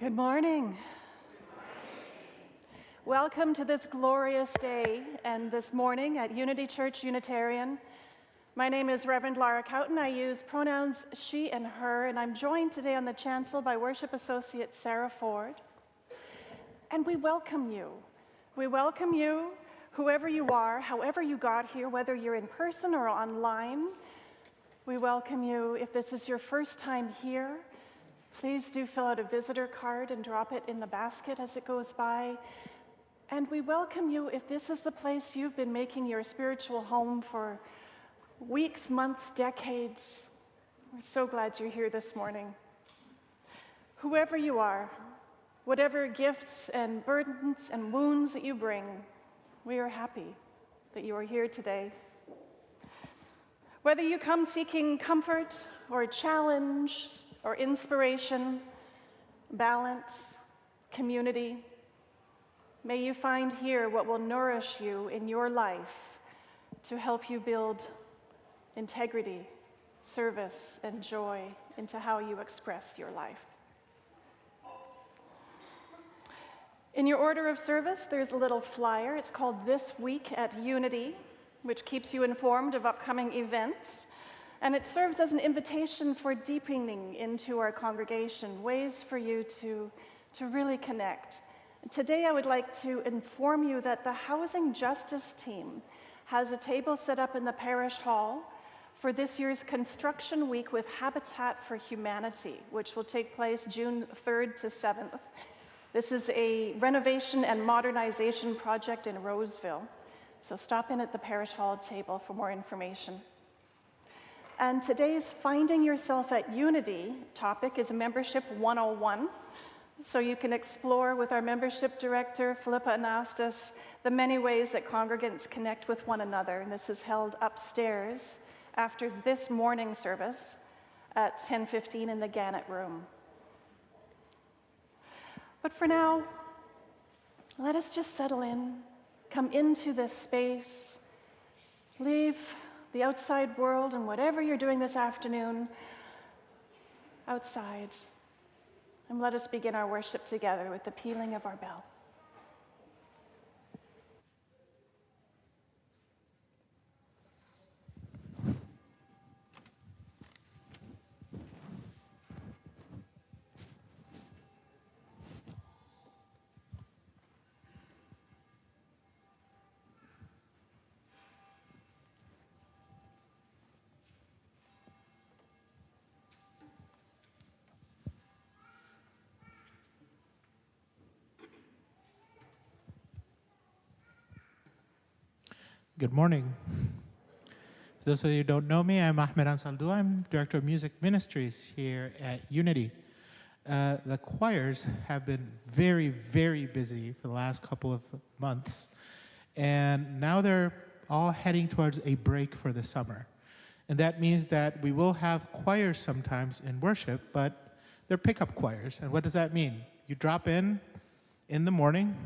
Good morning. Welcome to this glorious day and this morning at Unity Church-Unitarian. My name is Reverend Lara Cowtan. I use pronouns she and her, and I'm joined today on the chancel by Worship Associate Sara Ford. And we welcome you. We welcome you, whoever you are, however you got here, whether you're in person or online. We welcome you if this is your first time here. Please do fill out a visitor card and drop it in the basket as it goes by. And we welcome you if this is the place you've been making your spiritual home for weeks, months, decades. We're so glad you're here this morning. Whoever you are, whatever gifts and burdens and wounds that you bring, we are happy that you are here today. Whether you come seeking comfort or challenge or inspiration, balance, community, may you find here what will nourish you in your life to help you build integrity, service, and joy into how you express your life. In your order of service, there's a little flyer. It's called This Week at Unity, which keeps you informed of upcoming events. And it serves as an invitation for deepening into our congregation, ways for you to really connect. Today, I would like to inform you that the Housing Justice Team has a table set up in the parish hall for this year's Construction Week with Habitat for Humanity, which will take place June 3rd to 7th. This is a renovation and modernization project in Roseville. So stop in at the parish hall table for more information. And today's Finding Yourself at Unity topic is Membership 101. So you can explore with our membership director, Philippa Anastos, the many ways that congregants connect with one another. And this is held upstairs after this morning service at 10:15 in the Gannett room. But for now, let us just settle in, come into this space, leave the outside world and whatever you're doing this afternoon outside, and let us begin our worship together with the pealing of our bell. Good morning. For those of you who don't know me, I'm Ahmed Ansaldu. I'm Director of Music Ministries here at Unity. The choirs have been very, very busy for the last couple of months, and now they're all heading towards a break for the summer. And that means that we will have choirs sometimes in worship, but they're pickup choirs. And what does that mean? You drop in the morning,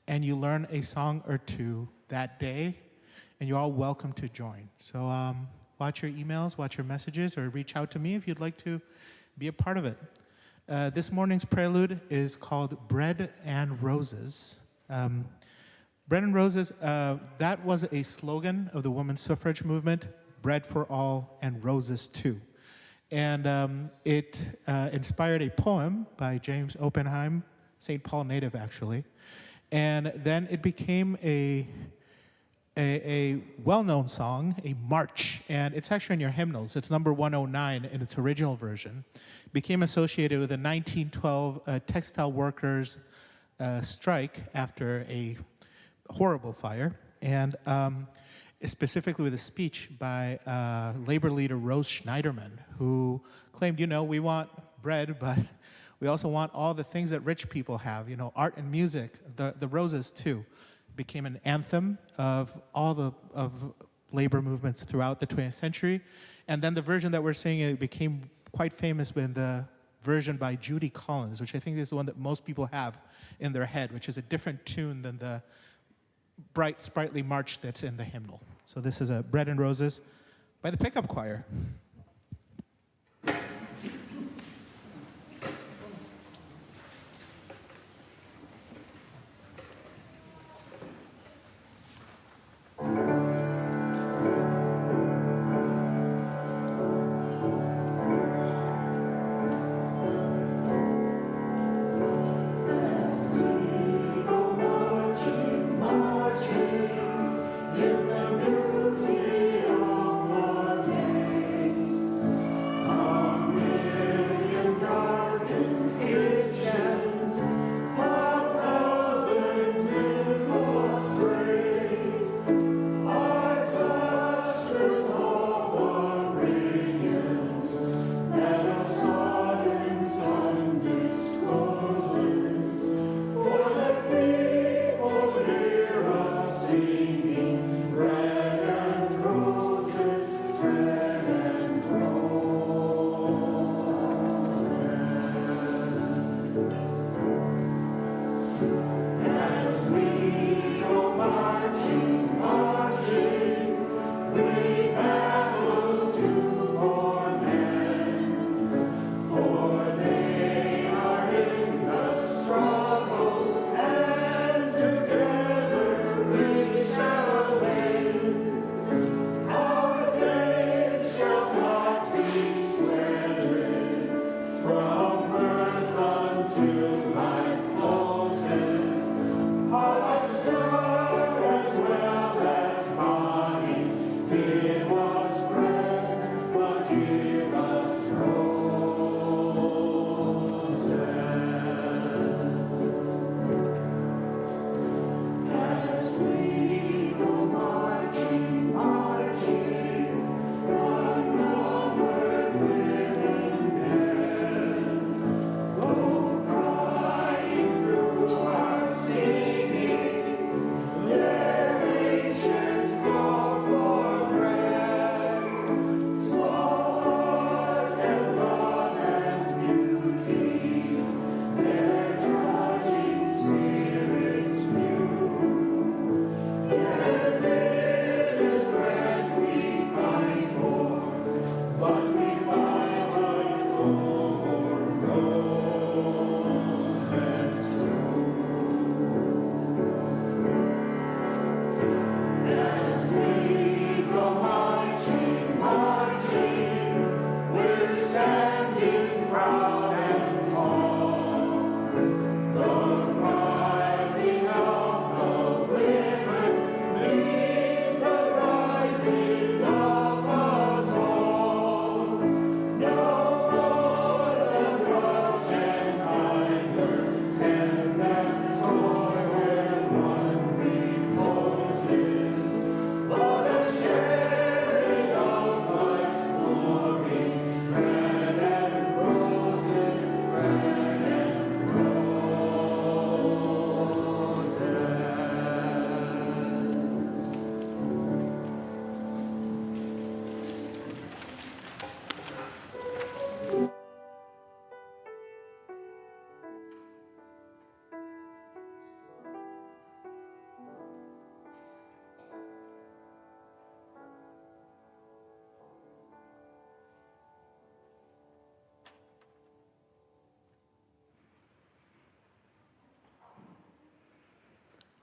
and you learn a song or two that day, and you're all welcome to join. So watch your emails, watch your messages, or reach out to me if you'd like to be a part of it. This morning's prelude is called Bread and Roses. Bread and Roses, that was a slogan of the women's suffrage movement, bread for all and roses too. And it inspired a poem by James Oppenheim, St. Paul native actually. And then it became a well-known song, a march, and it's actually in your hymnals. It's number 109 in its original version. It became associated with the 1912 textile workers strike after a horrible fire, and specifically with a speech by labor leader Rose Schneiderman, who claimed, we want bread, but we also want all the things that rich people have, art and music, the roses too. Became an anthem of all of labor movements throughout the 20th century. And then the version that we're singing, it became quite famous in the version by Judy Collins, which I think is the one that most people have in their head, which is a different tune than the bright, sprightly march that's in the hymnal. So this is a Bread and Roses by the pickup choir.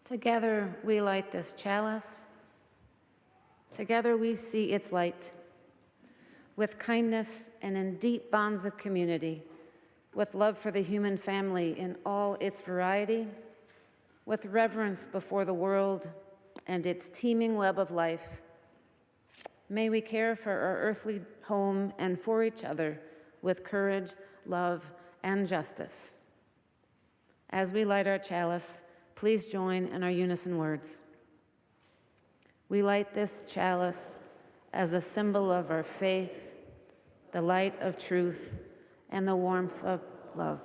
Together we light this chalice. Together we see its light. With kindness and in deep bonds of community, with love for the human family in all its variety, with reverence before the world and its teeming web of life, may we care for our earthly home and for each other with courage, love, and justice. As we light our chalice, please join in our unison words. We light this chalice as a symbol of our faith, the light of truth, and the warmth of love.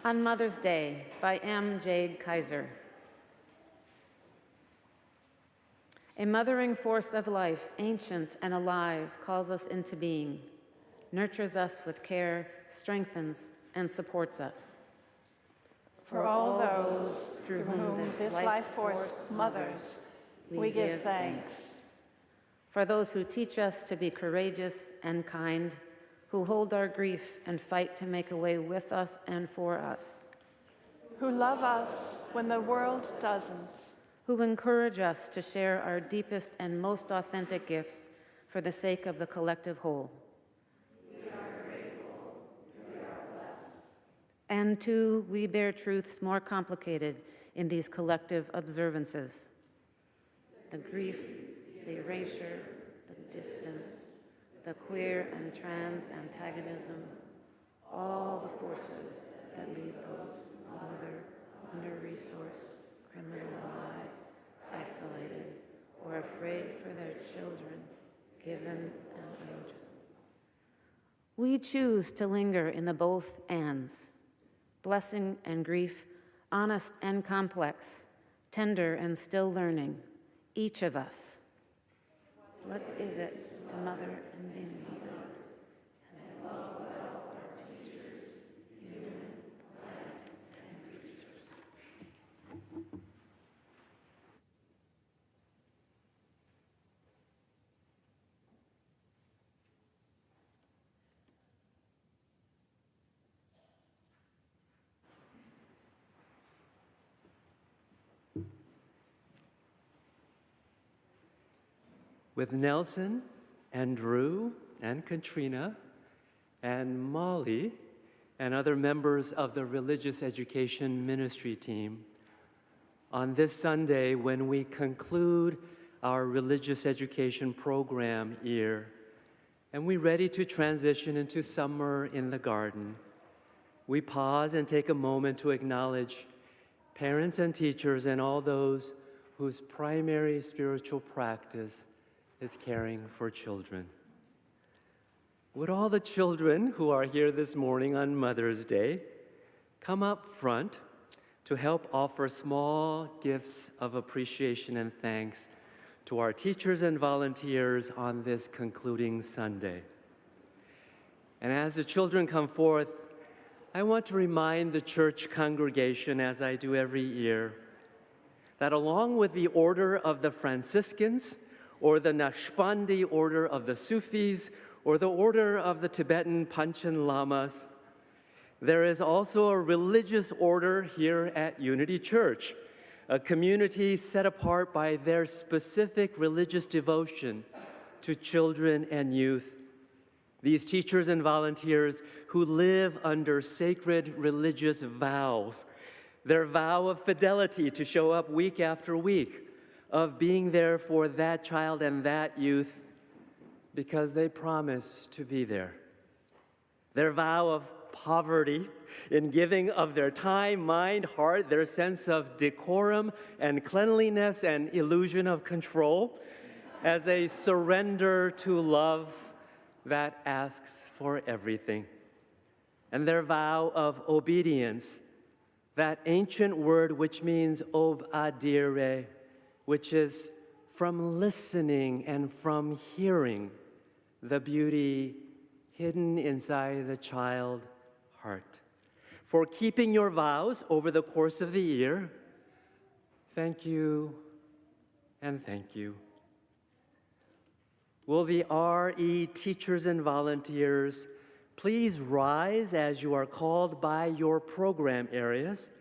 On Mother's Day by M. Jade Kaiser. A mothering force of life, ancient and alive, calls us into being, nurtures us with care, strengthens, and supports us. For all those through whom this life force mothers, we give thanks. For those who teach us to be courageous and kind, who hold our grief and fight to make a way with us and for us. Who love us when the world doesn't. Who encourage us to share our deepest and most authentic gifts for the sake of the collective whole. We are grateful. We are blessed. And too, we bear truths more complicated in these collective observances. The grief, the erasure, the distance, the queer and trans antagonism, all the forces that leave those who mother under-resourced, criminalized, isolated, or afraid for their children, given and owed. We choose to linger in the both ands, blessing and grief, honest and complex, tender and still learning, each of us. What is it to mother and be mother? And love well our teachers, human, plant, and creatures. with Nelson and Drew and Katrina and Molly and other members of the religious education ministry team on this Sunday when we conclude our religious education program year and we're ready to transition into summer in the garden. We pause and take a moment to acknowledge parents and teachers and all those whose primary spiritual practice is caring for children. Would all the children who are here this morning on Mother's Day come up front to help offer small gifts of appreciation and thanks to our teachers and volunteers on this concluding Sunday. And as the children come forth, I want to remind the church congregation, as I do every year, that along with the order of the Franciscans, or the Naqshbandi order of the Sufis, or the order of the Tibetan Panchen Lamas, there is also a religious order here at Unity Church, a community set apart by their specific religious devotion to children and youth. These teachers and volunteers who live under sacred religious vows, their vow of fidelity to show up week after week, of being there for that child and that youth because they promise to be there. Their vow of poverty in giving of their time, mind, heart, their sense of decorum and cleanliness and illusion of control as they surrender to love that asks for everything. And their vow of obedience, that ancient word which means obadire, which is from listening and from hearing the beauty hidden inside the child heart. For keeping your vows over the course of the year, thank you and thank you. Will the RE teachers and volunteers please rise as you are called by your program areas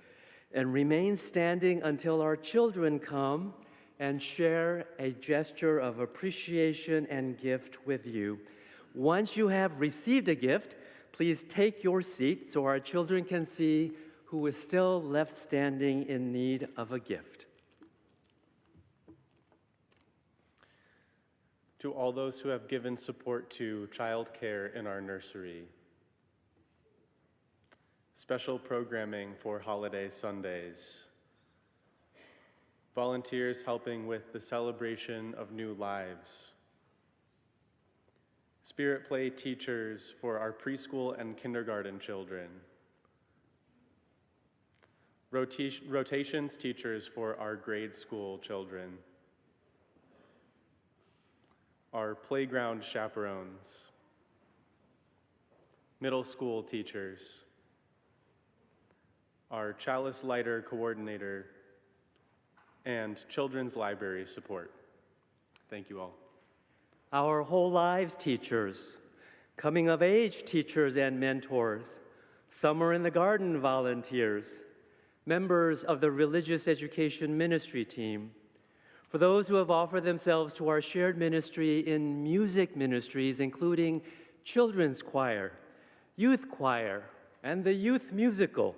and remain standing until our children come and share a gesture of appreciation and gift with you. Once you have received a gift, please take your seat so our children can see who is still left standing in need of a gift. To all those who have given support to childcare in our nursery, special programming for holiday Sundays, volunteers helping with the celebration of new lives, Spirit Play teachers for our preschool and kindergarten children, rotations teachers for our grade school children, our playground chaperones, middle school teachers, our chalice lighter coordinator, and children's library support. Thank you all. Our whole lives teachers, coming of age teachers and mentors, summer in the garden volunteers, members of the religious education ministry team, for those who have offered themselves to our shared ministry in music ministries, including children's choir, youth choir, and the youth musical,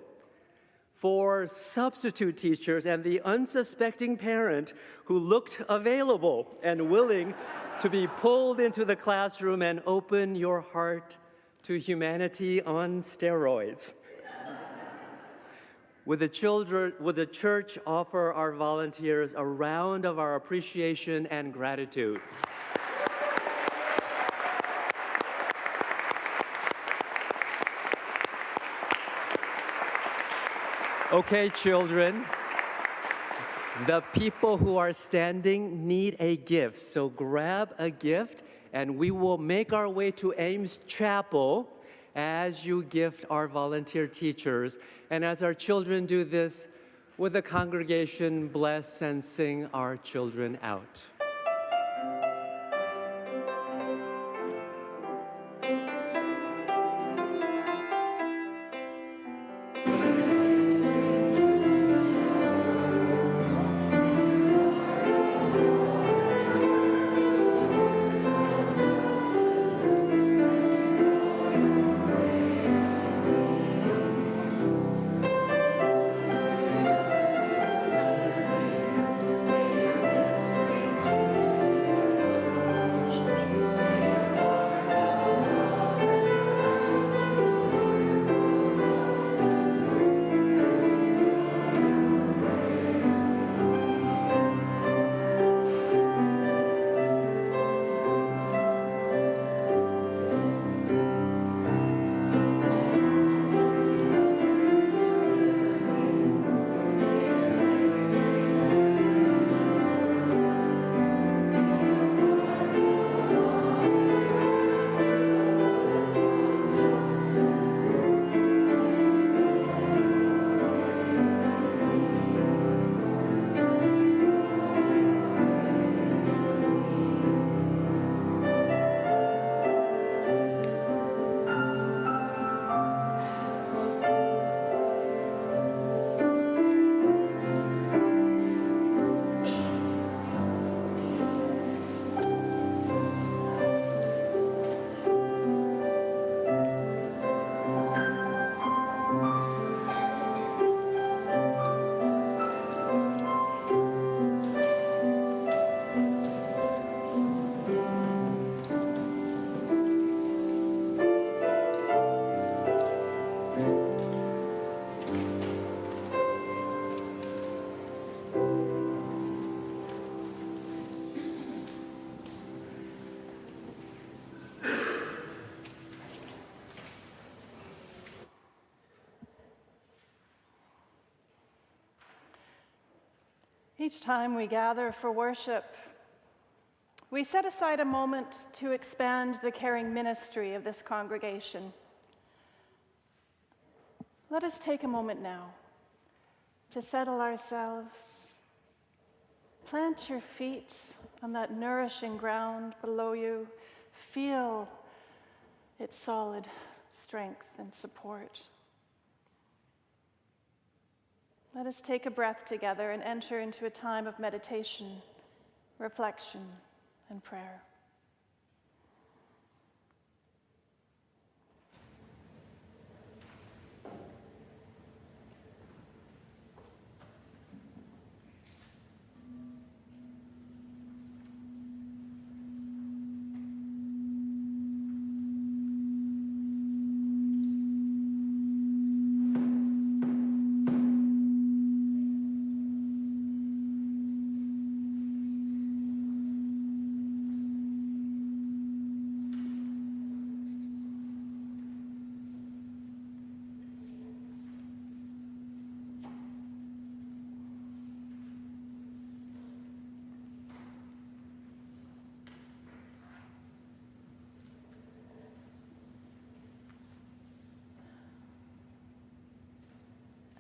for substitute teachers and the unsuspecting parent who looked available and willing to be pulled into the classroom and open your heart to humanity on steroids. Would the church offer our volunteers a round of our appreciation and gratitude? Okay, children, the people who are standing need a gift, so grab a gift and we will make our way to Ames Chapel as you gift our volunteer teachers. And as our children do this, would the congregation bless and sing our children out? Each time we gather for worship, we set aside a moment to expand the caring ministry of this congregation. Let us take a moment now to settle ourselves. Plant your feet on that nourishing ground below you. Feel its solid strength and support. Let us take a breath together and enter into a time of meditation, reflection, and prayer.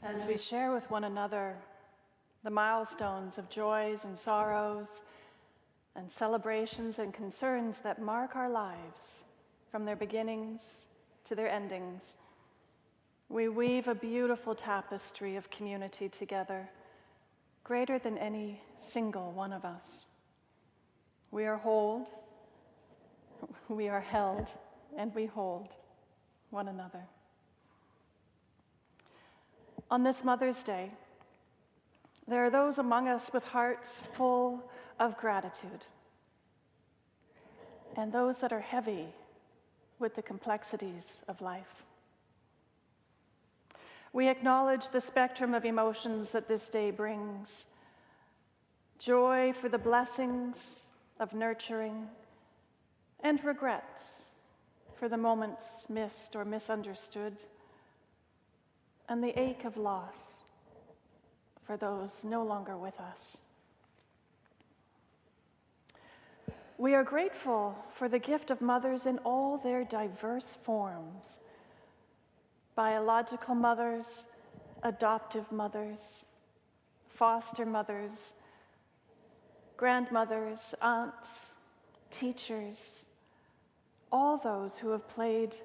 As we share with one another the milestones of joys and sorrows and celebrations and concerns that mark our lives from their beginnings to their endings, we weave a beautiful tapestry of community together, greater than any single one of us. We are held, and we hold one another. On this Mother's Day, there are those among us with hearts full of gratitude, and those that are heavy with the complexities of life. We acknowledge the spectrum of emotions that this day brings: joy for the blessings of nurturing, and regrets for the moments missed or misunderstood, and the ache of loss for those no longer with us. We are grateful for the gift of mothers in all their diverse forms: biological mothers, adoptive mothers, foster mothers, grandmothers, aunts, teachers, all those who have played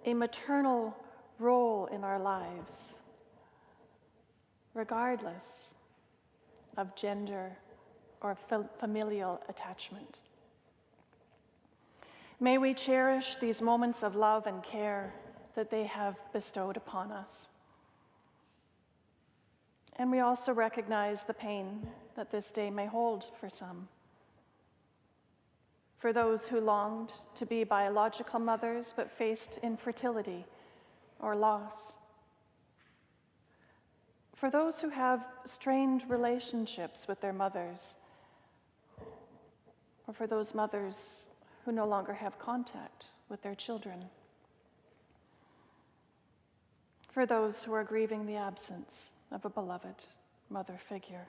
a maternal role in our lives, regardless of gender or familial attachment. May we cherish these moments of love and care that they have bestowed upon us. And we also recognize the pain that this day may hold for some. For those who longed to be biological mothers but faced infertility or loss. For those who have strained relationships with their mothers, or for those mothers who no longer have contact with their children. For those who are grieving the absence of a beloved mother figure.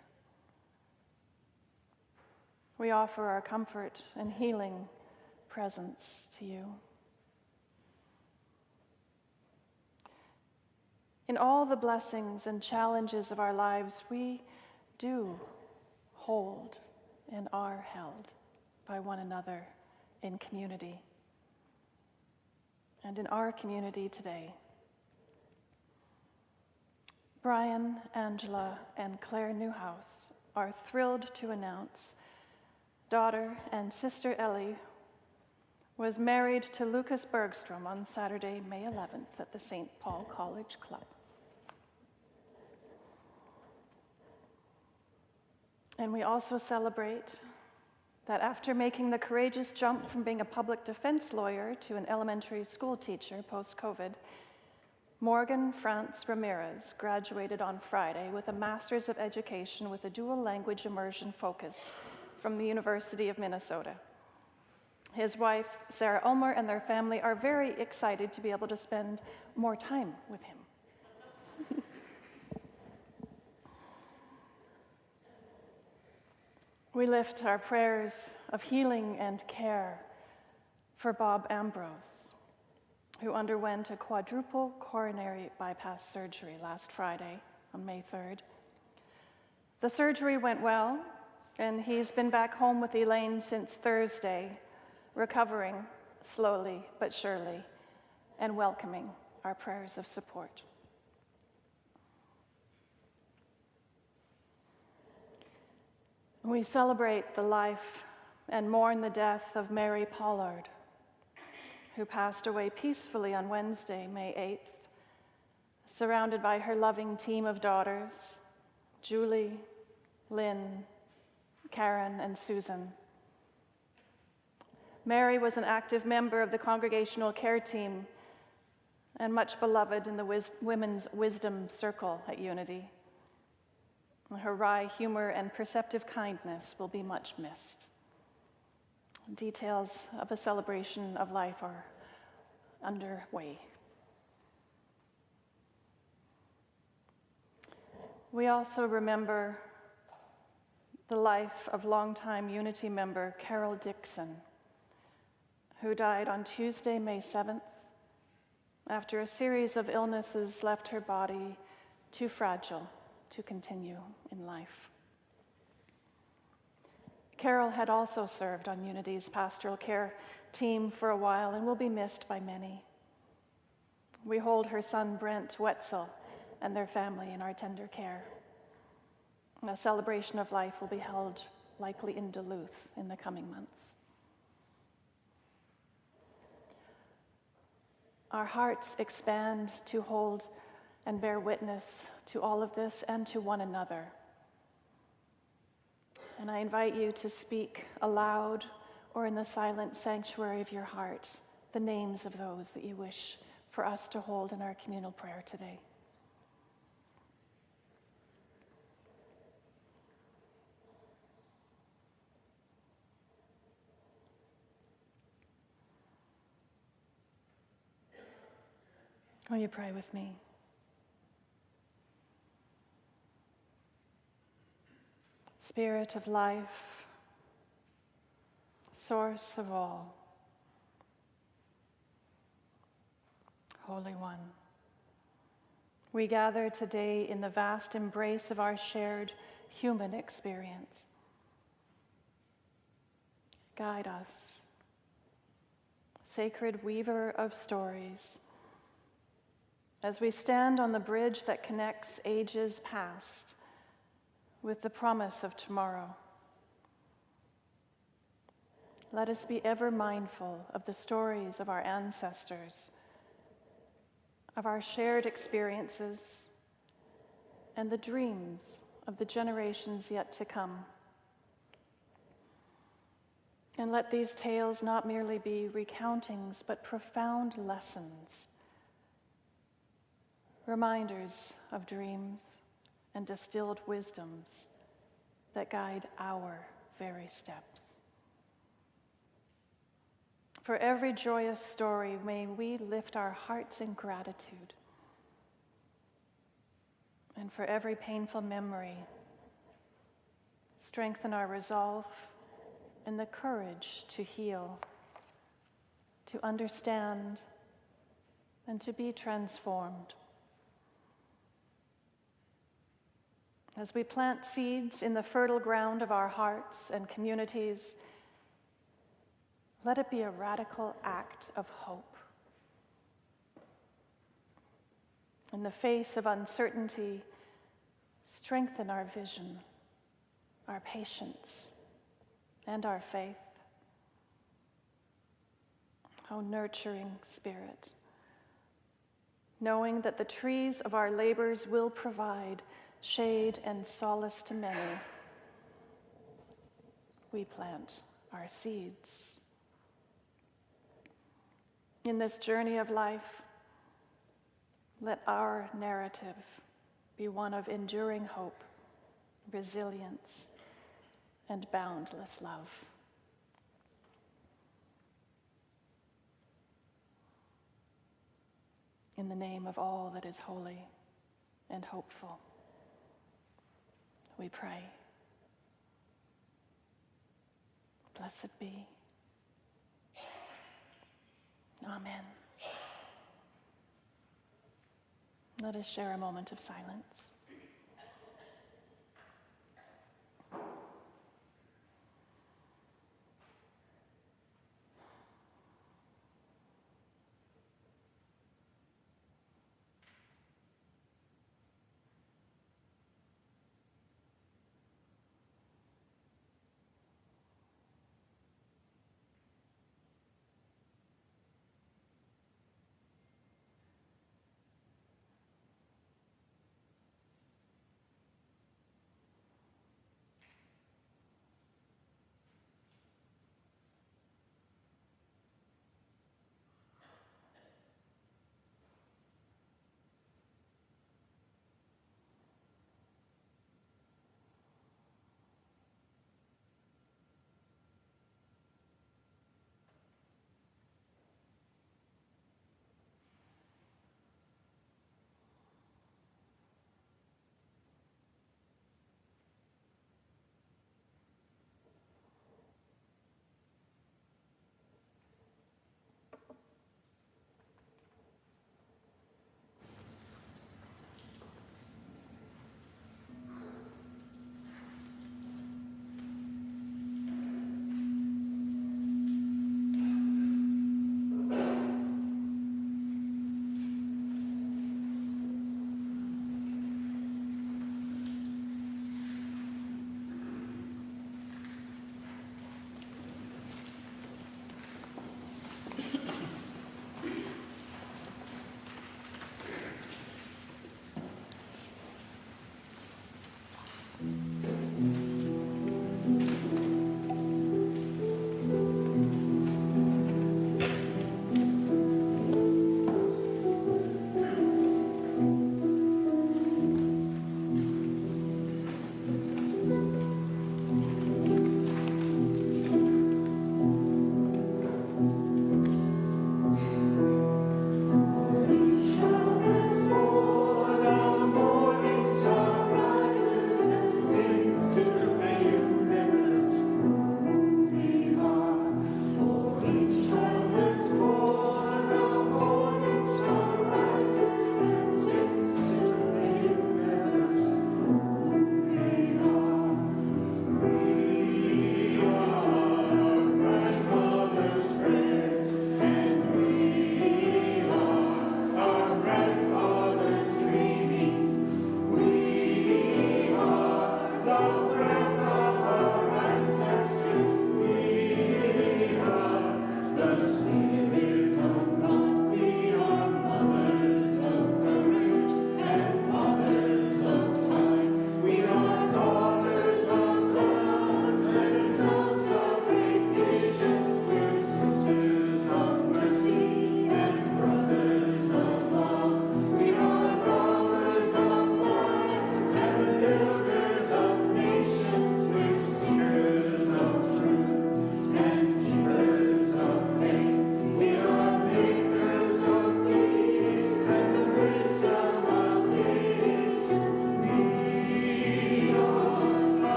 We offer our comfort and healing presence to you. In all the blessings and challenges of our lives, we do hold and are held by one another in community. And in our community today, Brian, Angela, and Claire Newhouse are thrilled to announce daughter and sister Ellie was married to Lucas Bergstrom on Saturday, May 11th at the St. Paul College Club. And we also celebrate that after making the courageous jump from being a public defense lawyer to an elementary school teacher post-COVID, Morgan France Ramirez graduated on Friday with a Master's of Education with a dual language immersion focus from the University of Minnesota. His wife, Sarah Ulmer, and their family are very excited to be able to spend more time with him. We lift our prayers of healing and care for Bob Ambrose, who underwent a quadruple coronary bypass surgery last Friday on May 3rd. The surgery went well, and he's been back home with Elaine since Thursday, recovering slowly but surely and welcoming our prayers of support. We celebrate the life and mourn the death of Mary Pollard, who passed away peacefully on Wednesday, May 8th, surrounded by her loving team of daughters, Julie, Lynn, Karen, and Susan. Mary was an active member of the congregational care team and much beloved in the Women's Wisdom Circle at Unity. Her wry humor and perceptive kindness will be much missed. Details of a celebration of life are underway. We also remember the life of longtime Unity member Carol Dixon, who died on Tuesday, May 7th, after a series of illnesses left her body too fragile to continue in life. Carol had also served on Unity's pastoral care team for a while and will be missed by many. We hold her son Brent Wetzel and their family in our tender care. A celebration of life will be held likely in Duluth in the coming months. Our hearts expand to hold and bear witness to all of this and to one another. And I invite you to speak aloud or in the silent sanctuary of your heart the names of those that you wish for us to hold in our communal prayer today. Will you pray with me? Spirit of life, source of all, Holy One, we gather today in the vast embrace of our shared human experience. Guide us, sacred weaver of stories, as we stand on the bridge that connects ages past with the promise of tomorrow. Let us be ever mindful of the stories of our ancestors, of our shared experiences, and the dreams of the generations yet to come. And let these tales not merely be recountings, but profound lessons, reminders of dreams and distilled wisdoms that guide our very steps. For every joyous story, may we lift our hearts in gratitude. And for every painful memory, strengthen our resolve and the courage to heal, to understand, and to be transformed. As we plant seeds in the fertile ground of our hearts and communities, let it be a radical act of hope. In the face of uncertainty, strengthen our vision, our patience, and our faith. O nurturing Spirit, knowing that the trees of our labors will provide shade and solace to many, we plant our seeds. In this journey of life, let our narrative be one of enduring hope, resilience, and boundless love. In the name of all that is holy and hopeful, we pray. Blessed be. Amen. Let us share a moment of silence.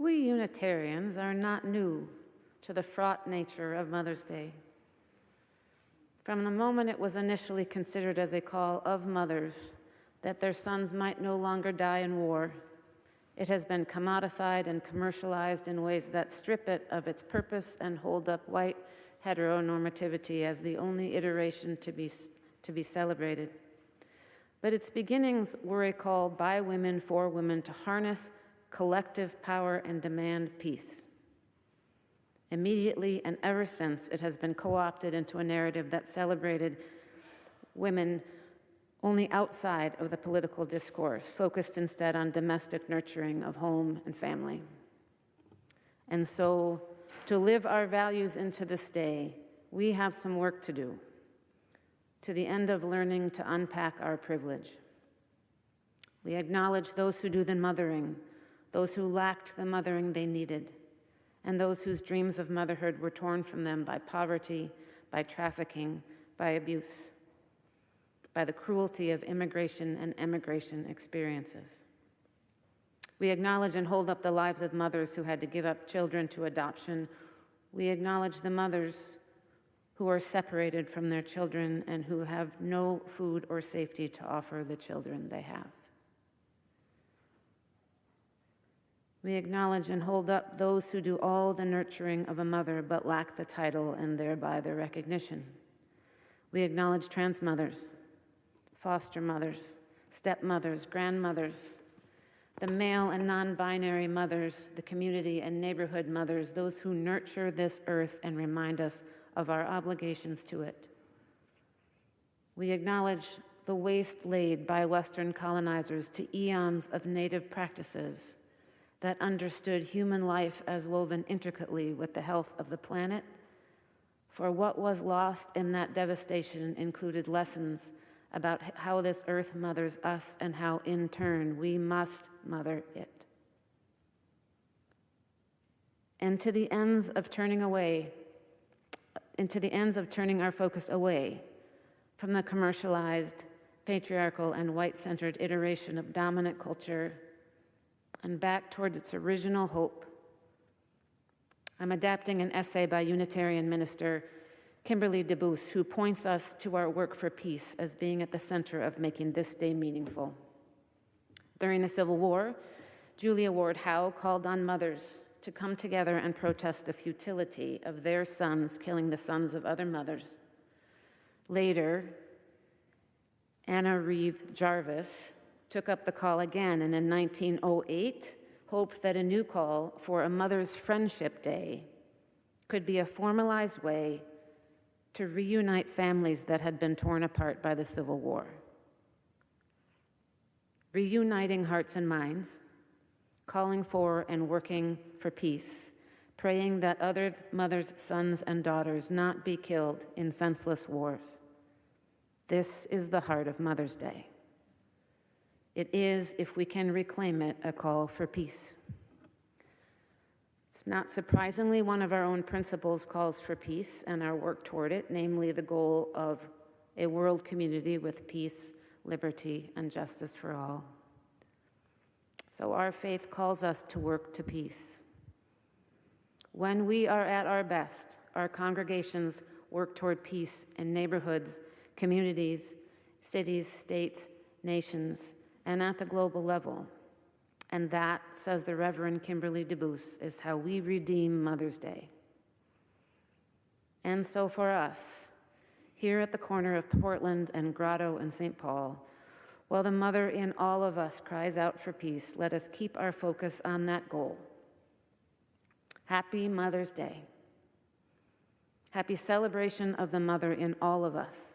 We Unitarians are not new to the fraught nature of Mother's Day. From the moment it was initially considered as a call of mothers that their sons might no longer die in war, it has been commodified and commercialized in ways that strip it of its purpose and hold up white heteronormativity as the only iteration to be celebrated. But its beginnings were a call by women for women to harness collective power and demand peace. Immediately and ever since, it has been co-opted into a narrative that celebrated women only outside of the political discourse, focused instead on domestic nurturing of home and family. And so, to live our values into this day, we have some work to do, to the end of learning to unpack our privilege. We acknowledge those who do the mothering, those who lacked the mothering they needed, and those whose dreams of motherhood were torn from them by poverty, by trafficking, by abuse, by the cruelty of immigration and emigration experiences. We acknowledge and hold up the lives of mothers who had to give up children to adoption. We acknowledge the mothers who are separated from their children and who have no food or safety to offer the children they have. We acknowledge and hold up those who do all the nurturing of a mother but lack the title and thereby the recognition. We acknowledge trans mothers, foster mothers, stepmothers, grandmothers, the male and non-binary mothers, the community and neighborhood mothers, those who nurture this earth and remind us of our obligations to it. We acknowledge the waste laid by Western colonizers to eons of native practices that understood human life as woven intricately with the health of the planet, for what was lost in that devastation included lessons about how this earth mothers us and how, in turn, we must mother it. And to the ends of turning our focus away from the commercialized, patriarchal, and white-centered iteration of dominant culture and back towards its original hope, I'm adapting an essay by Unitarian minister Kimberly DeBoos, who points us to our work for peace as being at the center of making this day meaningful. During the Civil War, Julia Ward Howe called on mothers to come together and protest the futility of their sons killing the sons of other mothers. Later, Anna Reeve Jarvis took up the call again, and in 1908 hoped that a new call for a Mother's Friendship Day could be a formalized way to reunite families that had been torn apart by the Civil War. Reuniting hearts and minds, calling for and working for peace, praying that other mothers, sons, and daughters not be killed in senseless wars. This is the heart of Mother's Day. It is, if we can reclaim it, a call for peace. It's not surprisingly one of our own principles calls for peace and our work toward it, namely the goal of a world community with peace, liberty, and justice for all. So our faith calls us to work to peace. When we are at our best, our congregations work toward peace in neighborhoods, communities, cities, states, nations, and at the global level. And that, says the Reverend Kimberly DeBoos, is how we redeem Mother's Day. And so for us, here at the corner of Portland and Grotto and St. Paul, while the mother in all of us cries out for peace, let us keep our focus on that goal. Happy Mother's Day. Happy celebration of the mother in all of us,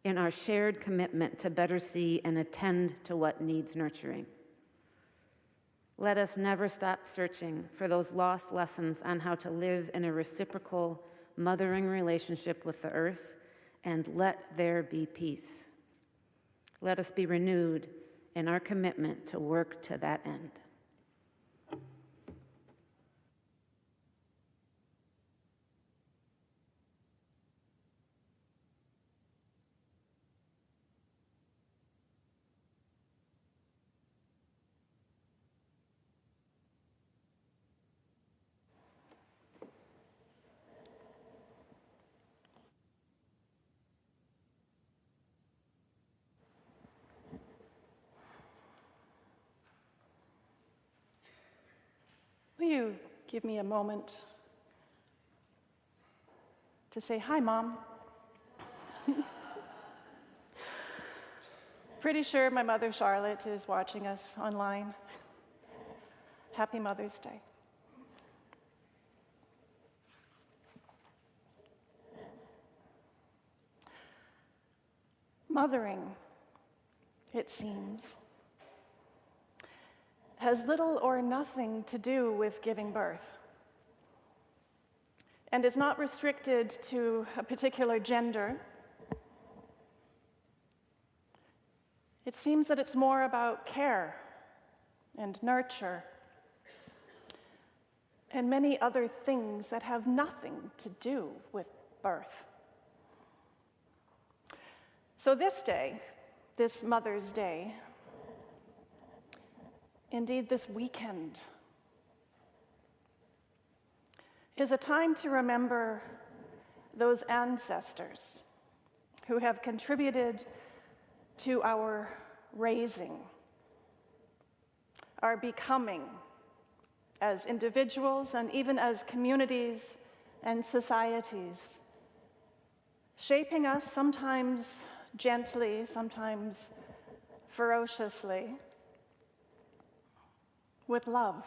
in our shared commitment to better see and attend to what needs nurturing. Let us never stop searching for those lost lessons on how to live in a reciprocal, mothering relationship with the earth, and let there be peace. Let us be renewed in our commitment to work to that end. you give me a moment to say, hi, Mom? Pretty sure my mother, Charlotte, is watching us online. Happy Mother's Day. Mothering, it seems, has little or nothing to do with giving birth, and is not restricted to a particular gender. It seems that it's more about care and nurture and many other things that have nothing to do with birth. So this day, this Mother's Day, indeed this weekend, is a time to remember those ancestors who have contributed to our raising, our becoming as individuals and even as communities and societies, shaping us sometimes gently, sometimes ferociously, with love.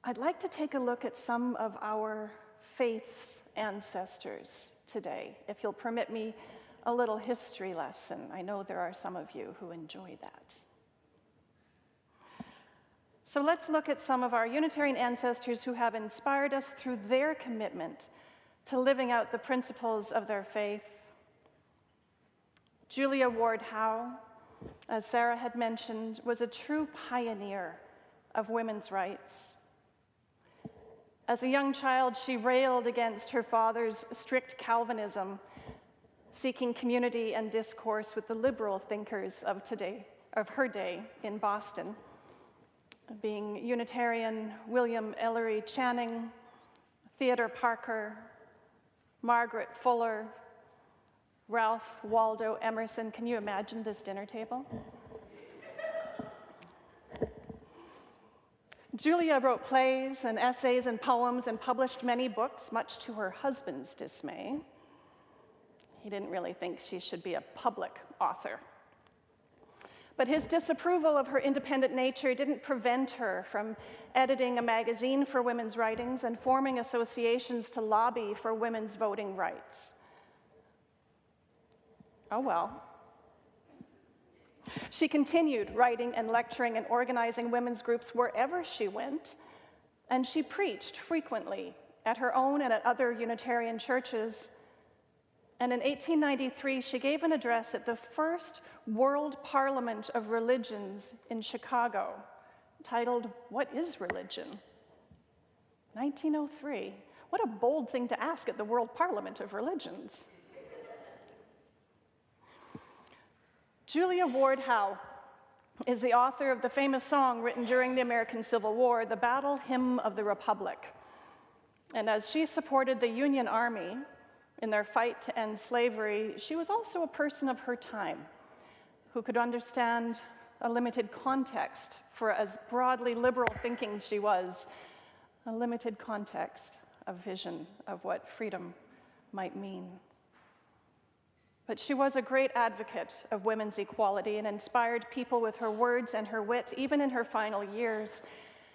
I'd like to take a look at some of our faith's ancestors today, if you'll permit me a little history lesson. I know there are some of you who enjoy that. So let's look at some of our Unitarian ancestors who have inspired us through their commitment to living out the principles of their faith. Julia Ward Howe, as Sarah had mentioned, was a true pioneer of women's rights. As a young child, she railed against her father's strict Calvinism, seeking community and discourse with the liberal thinkers of her day in Boston, being Unitarian William Ellery Channing, Theodore Parker, Margaret Fuller, Ralph Waldo Emerson. Can you imagine this dinner table? Julia wrote plays and essays and poems and published many books, much to her husband's dismay. He didn't really think she should be a public author. But his disapproval of her independent nature didn't prevent her from editing a magazine for women's writings and forming associations to lobby for women's voting rights. Oh well. She continued writing and lecturing and organizing women's groups wherever she went, and she preached frequently at her own and at other Unitarian churches. And in 1893, she gave an address at the first World Parliament of Religions in Chicago, titled, "What is Religion?" 1903. What a bold thing to ask at the World Parliament of Religions. Julia Ward Howe is the author of the famous song written during the American Civil War, the Battle Hymn of the Republic. And as she supported the Union Army in their fight to end slavery, she was also a person of her time who could understand a limited context for as broadly liberal thinking she was, a limited context of vision of what freedom might mean. But she was a great advocate of women's equality and inspired people with her words and her wit, even in her final years.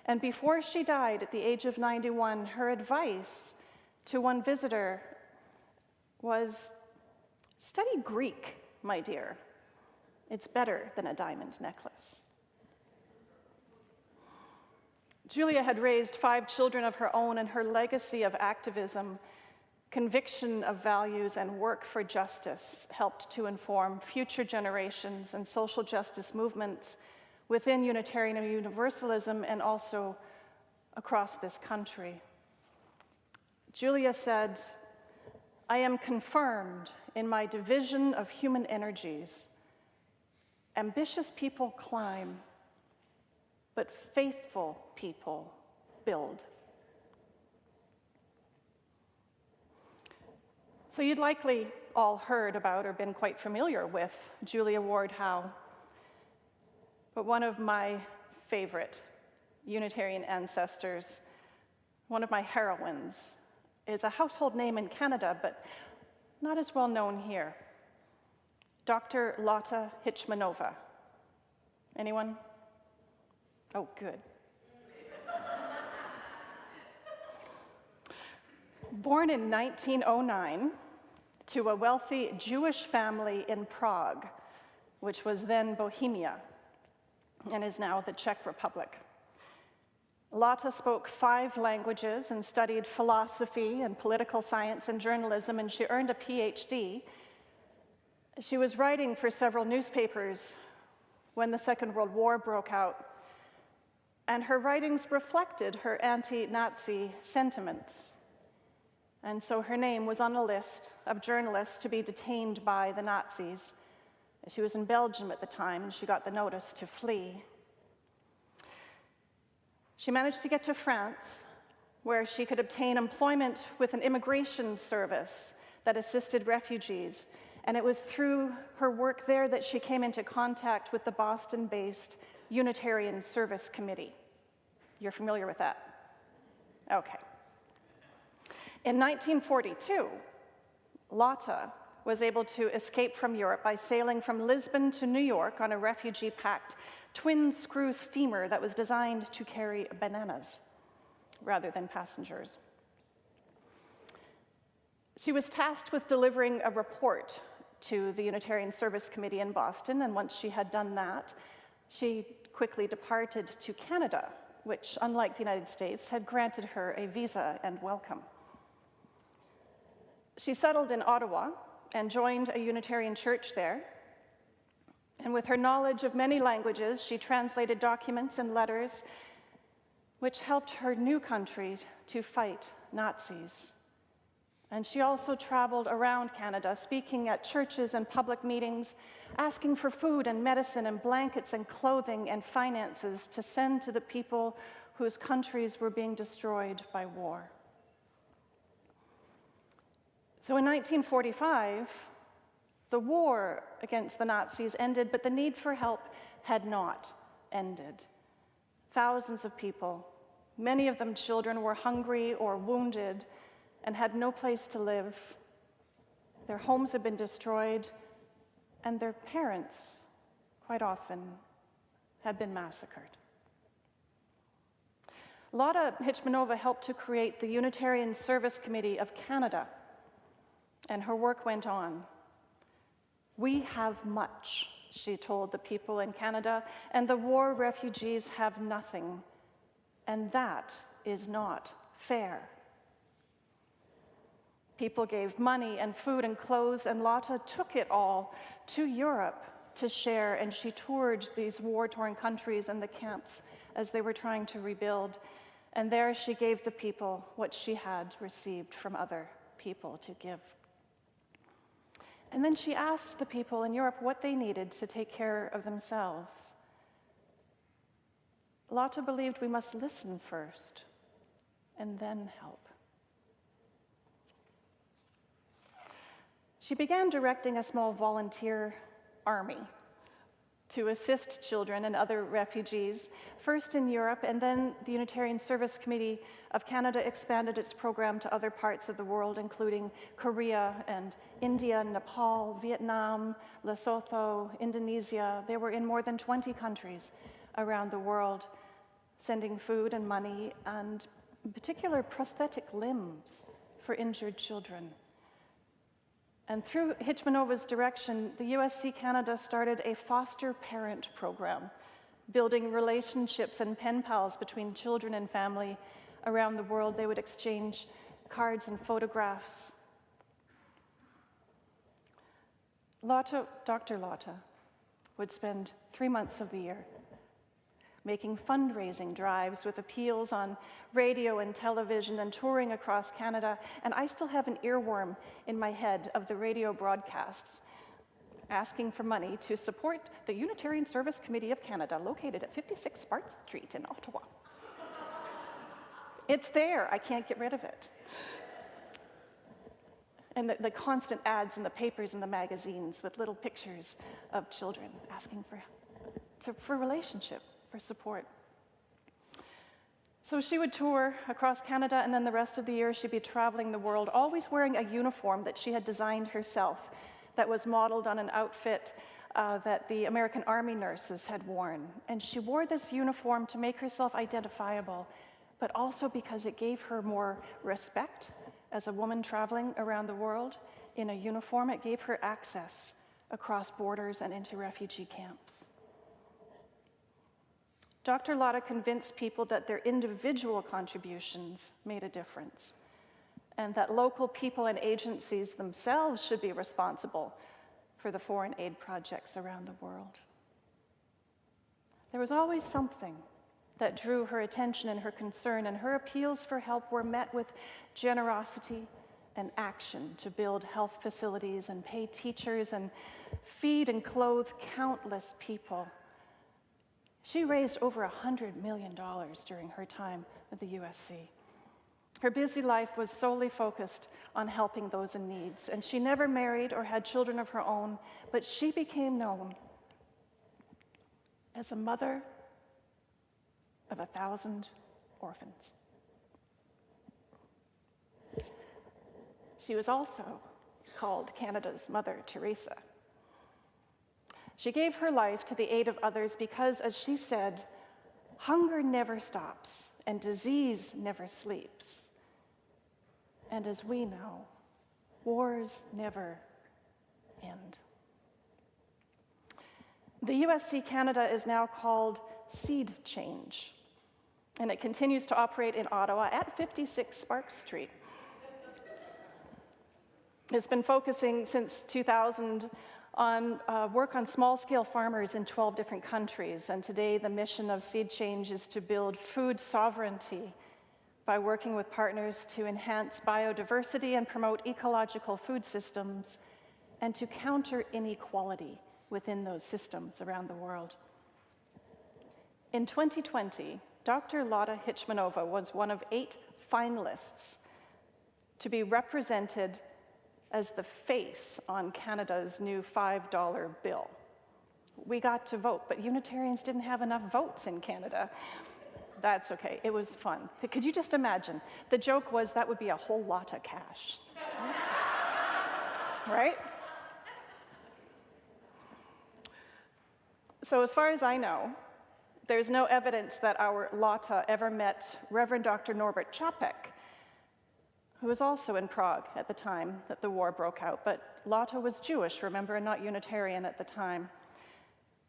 And before she died at the age of 91, her advice to one visitor was, "Study Greek, my dear. It's better than a diamond necklace." Julia had raised 5 children of her own, and her legacy of activism, conviction of values, and work for justice helped to inform future generations and social justice movements within Unitarian Universalism and also across this country. Julia said, "I am confirmed in my division of human energies. Ambitious people climb, but faithful people build." So you'd likely all heard about or been quite familiar with Julia Ward Howe. but one of my favorite Unitarian ancestors, one of my heroines, is a household name in Canada, but not as well known here. Dr. Lotta Hitchmanova. Anyone? Oh, good. Born in 1909 to a wealthy Jewish family in Prague, which was then Bohemia and is now the Czech Republic. Lotta spoke 5 languages and studied philosophy and political science and journalism, and she earned a PhD. She was writing for several newspapers when the Second World War broke out, and her writings reflected her anti-Nazi sentiments. And so her name was on a list of journalists to be detained by the Nazis. She was in Belgium at the time, and she got the notice to flee. She managed to get to France, where she could obtain employment with an immigration service that assisted refugees. And it was through her work there that she came into contact with the Boston-based Unitarian Service Committee. You're familiar with that? Okay. In 1942, Lotta was able to escape from Europe by sailing from Lisbon to New York on a refugee-packed twin-screw steamer that was designed to carry bananas rather than passengers. She was tasked with delivering a report to the Unitarian Service Committee in Boston, and once she had done that, she quickly departed to Canada, which, unlike the United States, had granted her a visa and welcome. She settled in Ottawa and joined a Unitarian church there. And with her knowledge of many languages, she translated documents and letters which helped her new country to fight Nazis. And she also traveled around Canada, speaking at churches and public meetings, asking for food and medicine and blankets and clothing and finances to send to the people whose countries were being destroyed by war. So in 1945, the war against the Nazis ended, but the need for help had not ended. Thousands of people, many of them children, were hungry or wounded and had no place to live. Their homes had been destroyed, and their parents, quite often, had been massacred. Lotta Hitchmanova helped to create the Unitarian Service Committee of Canada, and her work went on. "We have much," she told the people in Canada, "and the war refugees have nothing, and that is not fair." People gave money and food and clothes, and Lotta took it all to Europe to share, and she toured these war-torn countries and the camps as they were trying to rebuild. And there she gave the people what she had received from other people to give. And then she asked the people in Europe what they needed to take care of themselves. Lotta believed we must listen first and then help. She began directing a small volunteer army to assist children and other refugees, first in Europe, and then the Unitarian Service Committee of Canada expanded its program to other parts of the world, including Korea and India, Nepal, Vietnam, Lesotho, Indonesia. They were in more than 20 countries around the world, sending food and money, and in particular prosthetic limbs for injured children. And through Hitchmanova's direction, the USC Canada started a foster parent program, building relationships and pen pals between children and family around the world. They would exchange cards and photographs. Dr. Lotta would spend 3 months of the year making fundraising drives with appeals on radio and television and touring across Canada. And I still have an earworm in my head of the radio broadcasts asking for money to support the Unitarian Service Committee of Canada, located at 56 Sparks Street in Ottawa. It's there, I can't get rid of it. And the constant ads in the papers and the magazines with little pictures of children asking for help. for relationship, for support. So she would tour across Canada, and then the rest of the year she'd be traveling the world, always wearing a uniform that she had designed herself, that was modeled on an outfit that the American Army nurses had worn. And she wore this uniform to make herself identifiable, but also because it gave her more respect as a woman traveling around the world in a uniform. It gave her access across borders and into refugee camps. Dr. Lotta convinced people that their individual contributions made a difference, and that local people and agencies themselves should be responsible for the foreign aid projects around the world. There was always something that drew her attention and her concern, and her appeals for help were met with generosity and action to build health facilities and pay teachers and feed and clothe countless people. She raised over $100 million during her time at the USC. Her busy life was solely focused on helping those in need, and she never married or had children of her own, but she became known as a mother of 1,000 orphans. She was also called Canada's Mother Teresa. She gave her life to the aid of others because, as she said, hunger never stops and disease never sleeps. And as we know, wars never end. The USC Canada is now called Seed Change, and it continues to operate in Ottawa at 56 Sparks Street. It's been focusing since 2000 on work on small-scale farmers in 12 different countries, and today the mission of Seed Change is to build food sovereignty by working with partners to enhance biodiversity and promote ecological food systems, and to counter inequality within those systems around the world. In 2020, Dr. Lotta Hitchmanova was one of 8 finalists to be represented as the face on Canada's new $5 bill. We got to vote, but Unitarians didn't have enough votes in Canada. That's okay, it was fun. Could you just imagine? The joke was that would be a whole lot of cash. Right? So as far as I know, there's no evidence that our Lotta ever met Reverend Dr. Norbert Čapek, who was also in Prague at the time that the war broke out. But Lotta was Jewish, remember, and not Unitarian at the time.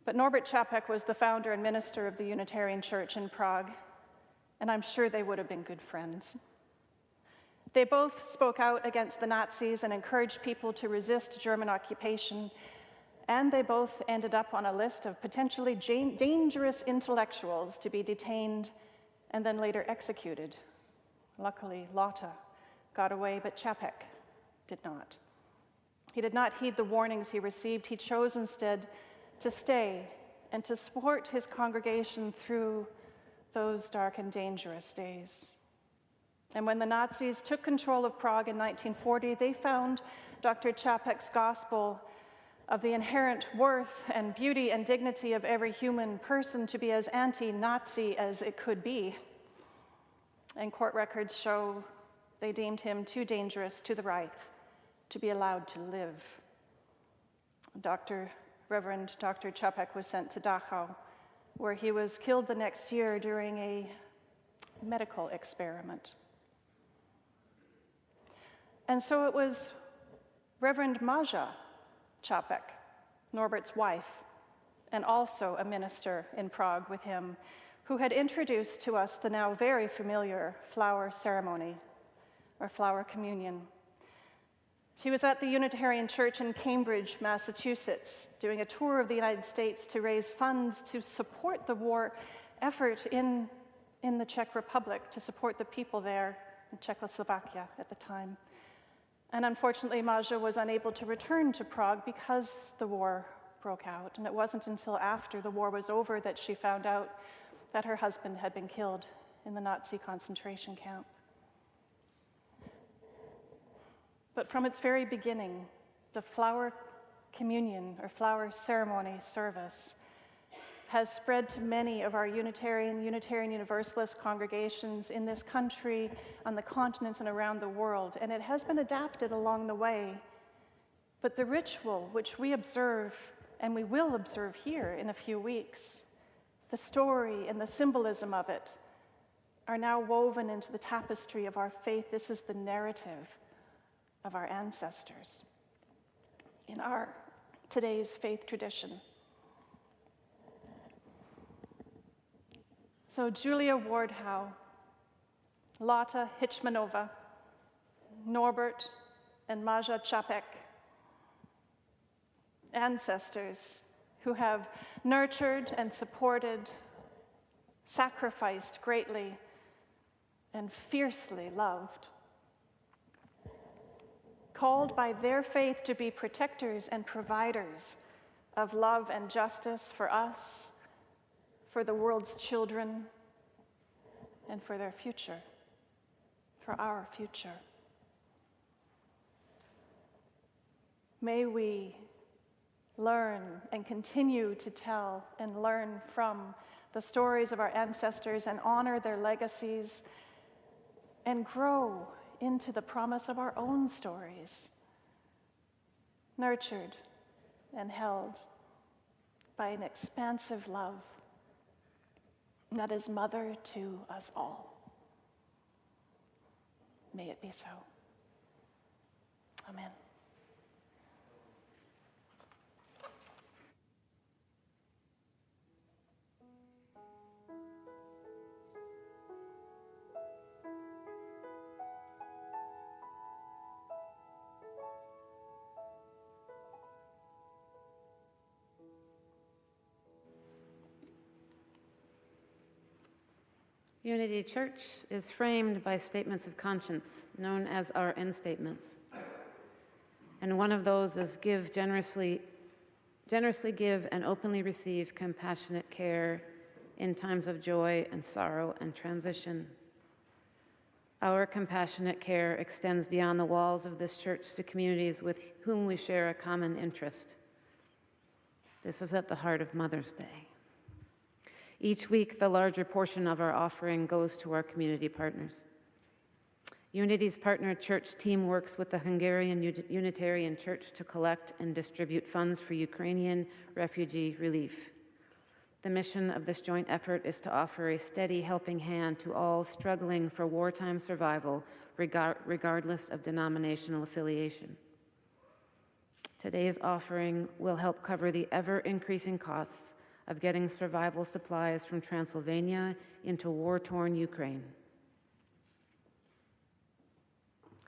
But Norbert Čapek was the founder and minister of the Unitarian Church in Prague, and I'm sure they would have been good friends. They both spoke out against the Nazis and encouraged people to resist German occupation, and they both ended up on a list of potentially dangerous intellectuals to be detained and then later executed. Luckily, Lotta got away, but Čapek did not. He did not heed the warnings he received. He chose instead to stay and to support his congregation through those dark and dangerous days. And when the Nazis took control of Prague in 1940, they found Dr. Čapek's gospel of the inherent worth and beauty and dignity of every human person to be as anti-Nazi as it could be. And court records show they deemed him too dangerous to the Reich to be allowed to live. Reverend Dr. Čapek was sent to Dachau, where he was killed the next year during a medical experiment. And so it was Reverend Maja Čapek, Norbert's wife, and also a minister in Prague with him, who had introduced to us the now very familiar flower ceremony, or flower communion. She was at the Unitarian Church in Cambridge, Massachusetts, doing a tour of the United States to raise funds to support the war effort in the Czech Republic, to support the people there in Czechoslovakia at the time. And unfortunately, Maja was unable to return to Prague because the war broke out. And it wasn't until after the war was over that she found out that her husband had been killed in the Nazi concentration camp. But from its very beginning, the flower communion or flower ceremony service has spread to many of our Unitarian Universalist congregations in this country, on the continent, and around the world, and it has been adapted along the way. But the ritual which we observe, and we will observe here in a few weeks, the story and the symbolism of it are now woven into the tapestry of our faith. This is the narrative of our ancestors in our today's faith tradition. So Julia Wardhow, Lotta Hitchmanova, Norbert and Maja Čapek, ancestors who have nurtured and supported, sacrificed greatly, and fiercely loved. Called by their faith to be protectors and providers of love and justice for us, for the world's children, and for their future, for our future. May we learn and continue to tell and learn from the stories of our ancestors and honor their legacies and grow into the promise of our own stories, nurtured and held by an expansive love that is mother to us all. May it be so. Amen. Unity Church is framed by statements of conscience, known as our end statements. And one of those is generously give and openly receive compassionate care in times of joy and sorrow and transition. Our compassionate care extends beyond the walls of this church to communities with whom we share a common interest. This is at the heart of Mother's Day. Each week, the larger portion of our offering goes to our community partners. Unity's partner church team works with the Hungarian Unitarian Church to collect and distribute funds for Ukrainian refugee relief. The mission of this joint effort is to offer a steady helping hand to all struggling for wartime survival, regardless of denominational affiliation. Today's offering will help cover the ever-increasing costs of getting survival supplies from Transylvania into war-torn Ukraine.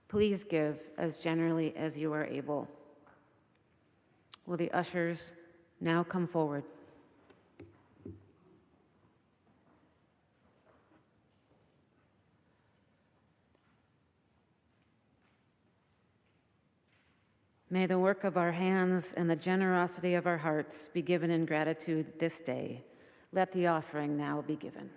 Please give as generally as you are able. Will the ushers now come forward? May the work of our hands and the generosity of our hearts be given in gratitude this day. Let the offering now be given.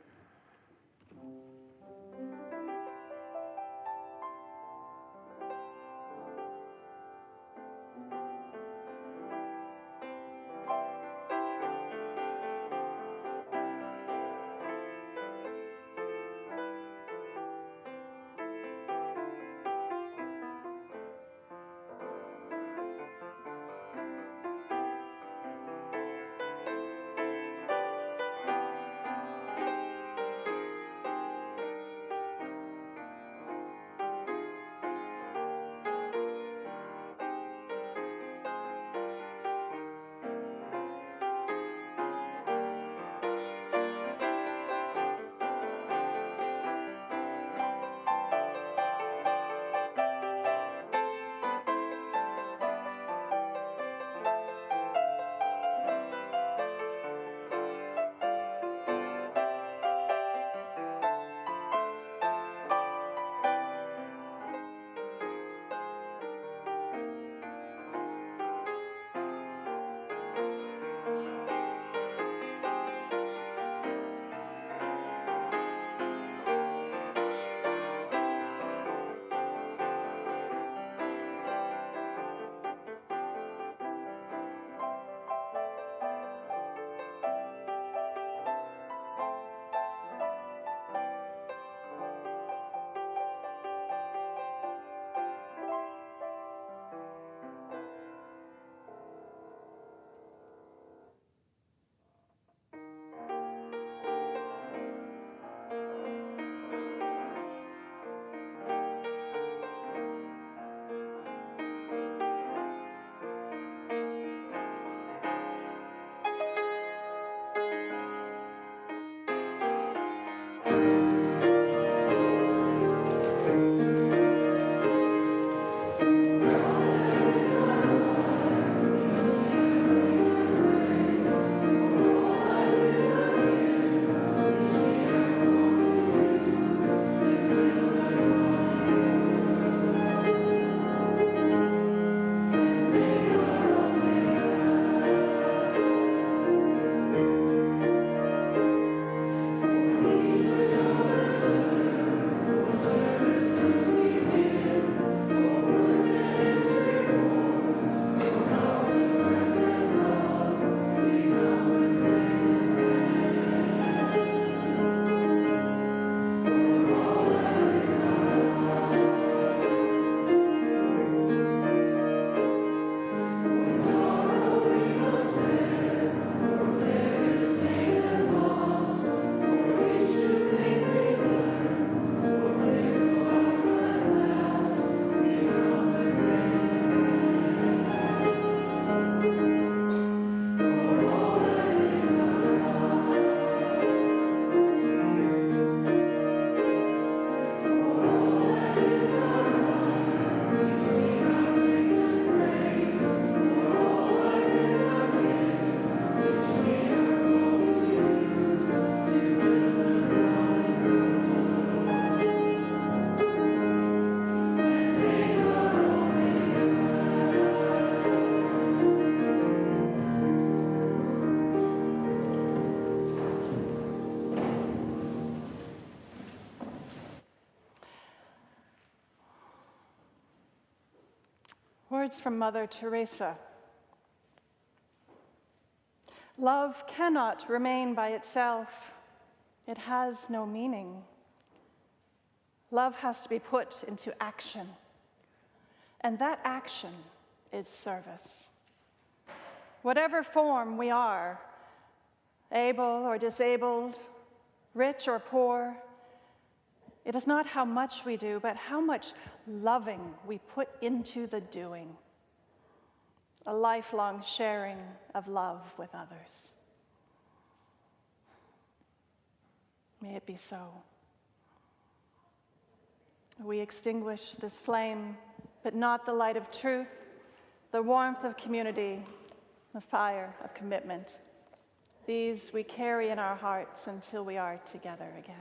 Words from Mother Teresa. Love cannot remain by itself. It has no meaning. Love has to be put into action. And that action is service. Whatever form we are, able or disabled, rich or poor, it is not how much we do, but how much loving we put into the doing. A lifelong sharing of love with others. May it be so. We extinguish this flame, but not the light of truth, the warmth of community, the fire of commitment. These we carry in our hearts until we are together again.